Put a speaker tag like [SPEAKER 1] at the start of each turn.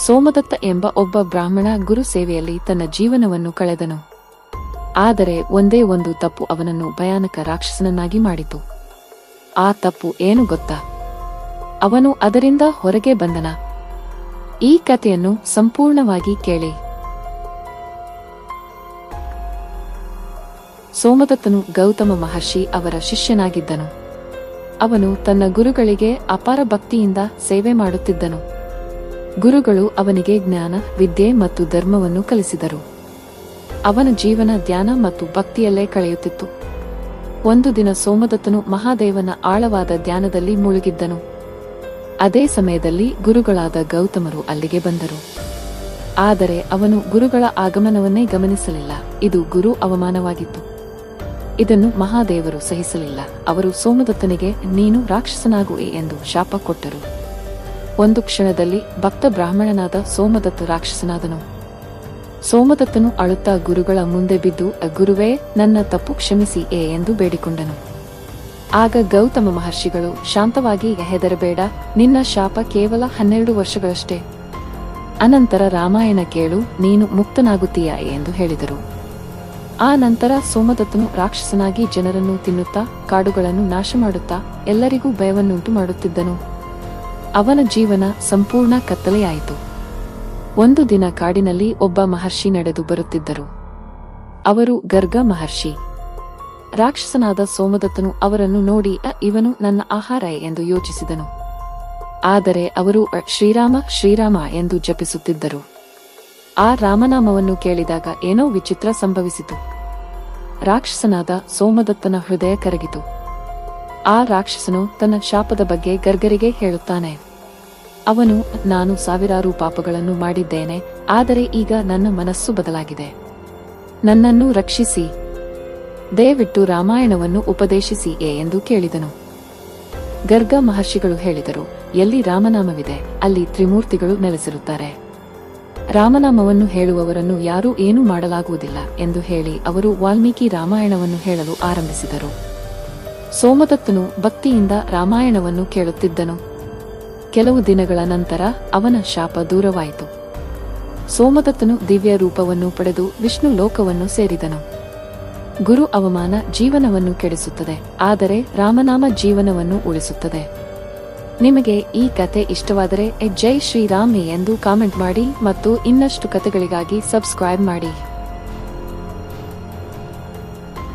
[SPEAKER 1] ಸೋಮದತ್ತ ಎಂಬ ಒಬ್ಬ ಬ್ರಾಹ್ಮಣ ಗುರು ಸೇವೆಯಲ್ಲಿ ತನ್ನ ಜೀವನವನ್ನು ಕಳೆದನು. ಆದರೆ ಒಂದೇ ಒಂದು ತಪ್ಪು ಅವನನ್ನು ಭಯಾನಕ ರಾಕ್ಷಸನನ್ನಾಗಿ ಮಾಡಿತು. ಆ ತಪ್ಪು ಏನು ಗೊತ್ತಾ? ಅವನು ಅದರಿಂದ ಹೊರಗೆ ಬಂದನ. ಈ ಕಥೆಯನ್ನು ಸಂಪೂರ್ಣವಾಗಿ ಕೇಳಿ. ಸೋಮದತ್ತನು ಗೌತಮ ಮಹರ್ಷಿ ಅವರ ಶಿಷ್ಯನಾಗಿದ್ದನು. ಅವನು ತನ್ನ ಗುರುಗಳಿಗೆ ಅಪಾರ ಭಕ್ತಿಯಿಂದ ಸೇವೆ ಮಾಡುತ್ತಿದ್ದನು. ಗುರುಗಳು ಅವನಿಗೆ ಜ್ಞಾನ, ವಿದ್ಯೆ ಮತ್ತು ಧರ್ಮವನ್ನು ಕಲಿಸಿದರು. ಅವನ ಜೀವನ ಧ್ಯಾನ ಮತ್ತು ಭಕ್ತಿಯಲ್ಲೇ ಕಳೆಯುತ್ತಿತ್ತು. ಒಂದು ದಿನ ಸೋಮದತ್ತನು ಮಹಾದೇವನ ಆಳವಾದ ಧ್ಯಾನದಲ್ಲಿ ಮುಳುಗಿದ್ದನು. ಅದೇ ಸಮಯದಲ್ಲಿ ಗುರುಗಳಾದ ಗೌತಮರು ಅಲ್ಲಿಗೆ ಬಂದರು. ಆದರೆ ಅವನು ಗುರುಗಳ ಆಗಮನವನ್ನೇ ಗಮನಿಸಲಿಲ್ಲ. ಇದು ಗುರು ಅವಮಾನವಾಗಿತ್ತು. ಇದನ್ನು ಮಹಾದೇವರು ಸಹಿಸಲಿಲ್ಲ. ಅವರು ಸೋಮದತ್ತನಿಗೆ ನೀನು ರಾಕ್ಷಸನಾಗುವೆ ಎಂದು ಶಾಪ ಕೊಟ್ಟರು. ಒಂದು ಕ್ಷಣದಲ್ಲಿ ಭಕ್ತ ಬ್ರಾಹ್ಮಣನಾದ ಸೋಮದತ್ತ ರಾಕ್ಷಸನಾದನು. ಸೋಮದತ್ತನು ಅಳುತ್ತಾ ಗುರುಗಳ ಮುಂದೆ ಬಿದ್ದು, ಗುರುವೇ, ನನ್ನ ತಪ್ಪು ಕ್ಷಮಿಸಿ ಎಂದು ಬೇಡಿಕೊಂಡನು. ಆಗ ಗೌತಮ ಮಹರ್ಷಿಗಳು ಶಾಂತವಾಗಿ, ಹೆದರಬೇಡ, ನಿನ್ನ ಶಾಪ ಕೇವಲ 12 ವರ್ಷಗಳಷ್ಟೇ. ಅನಂತರ ರಾಮಾಯಣ ಕೇಳು, ನೀನು ಮುಕ್ತನಾಗುತ್ತೀಯ ಎಂದು ಹೇಳಿದರು. ಆ ನಂತರ ಸೋಮದತ್ತನು ರಾಕ್ಷಸನಾಗಿ ಜನರನ್ನು ತಿನ್ನುತ್ತಾ, ಕಾಡುಗಳನ್ನು ನಾಶ ಮಾಡುತ್ತಾ, ಎಲ್ಲರಿಗೂ ಭಯವನ್ನುಂಟು ಮಾಡುತ್ತಿದ್ದನು. ಅವನ ಜೀವನ ಸಂಪೂರ್ಣ ಕತ್ತಲೆಯಾಯಿತು. ಒಂದು ದಿನ ಕಾಡಿನಲ್ಲಿ ಒಬ್ಬ ಮಹರ್ಷಿ ನಡೆದು ಬರುತ್ತಿದ್ದರು. ಅವರು ಗರ್ಗ ಮಹರ್ಷಿ. ರಾಕ್ಷಸನಾದ ಸೋಮದತ್ತನು ಅವರನ್ನು ನೋಡಿ, ಇವನು ನನ್ನ ಆಹಾರ ಎಂದು ಯೋಚಿಸಿದನು. ಆದರೆ ಅವರು ಶ್ರೀರಾಮ ಶ್ರೀರಾಮ ಎಂದು ಜಪಿಸುತ್ತಿದ್ದರು. ಆ ರಾಮನಾಮವನ್ನು ಕೇಳಿದಾಗ ಏನೋ ವಿಚಿತ್ರ ಸಂಭವಿಸಿತು. ರಾಕ್ಷಸನಾದ ಸೋಮದತ್ತನ ಹೃದಯ ಕರಗಿತು. ಆ ರಾಕ್ಷಸನು ತನ್ನ ಶಾಪದ ಬಗ್ಗೆ ಗರ್ಗರಿಗೆ ಹೇಳುತ್ತಾನೆ. ಅವನು, ನಾನು ಸಾವಿರಾರು ಪಾಪಗಳನ್ನು ಮಾಡಿದ್ದೇನೆ, ಆದರೆ ಈಗ ನನ್ನ ಮನಸ್ಸು ಬದಲಾಗಿದೆ. ನನ್ನನ್ನು ರಕ್ಷಿಸಿ, ದಯವಿಟ್ಟು ರಾಮಾಯಣವನ್ನು ಉಪದೇಶಿಸಿ ಎಂದು ಕೇಳಿದನು. ಗರ್ಗ ಮಹರ್ಷಿಗಳು ಹೇಳಿದರು, ಎಲ್ಲಿ ರಾಮನಾಮವಿದೆ ಅಲ್ಲಿ ತ್ರಿಮೂರ್ತಿಗಳು ನೆಲೆಸಿರುತ್ತಾರೆ. ರಾಮನಾಮವನ್ನು ಹೇಳುವವರನ್ನು ಯಾರೂ ಏನೂ ಮಾಡಲಾಗುವುದಿಲ್ಲ ಎಂದು ಹೇಳಿ ಅವರು ವಾಲ್ಮೀಕಿ ರಾಮಾಯಣವನ್ನು ಹೇಳಲು ಆರಂಭಿಸಿದರು. ಸೋಮದತ್ತನು ಭಕ್ತಿಯಿಂದ ರಾಮಾಯಣವನ್ನು ಕೇಳುತ್ತಿದ್ದನು. ಕೆಲವು ದಿನಗಳ ನಂತರ ಅವನ ಶಾಪ ದೂರವಾಯಿತು. ಸೋಮದತ್ತನು ದಿವ್ಯ ರೂಪವನ್ನು ಪಡೆದು ವಿಷ್ಣು ಲೋಕವನ್ನು ಸೇರಿದನು. ಗುರು ಅವಮಾನ ಜೀವನವನ್ನು ಕೆಡಿಸುತ್ತದೆ, ಆದರೆ ರಾಮನಾಮ ಜೀವನವನ್ನು ಉಳಿಸುತ್ತದೆ. ನಿಮಗೆ ಈ ಕತೆ ಇಷ್ಟವಾದರೆ ಜೈ ಶ್ರೀರಾಮ್ ಎಂದು ಕಾಮೆಂಟ್ ಮಾಡಿ ಮತ್ತು ಇನ್ನಷ್ಟು ಕತೆಗಳಿಗಾಗಿ ಸಬ್ಸ್ಕ್ರೈಬ್ ಮಾಡಿ.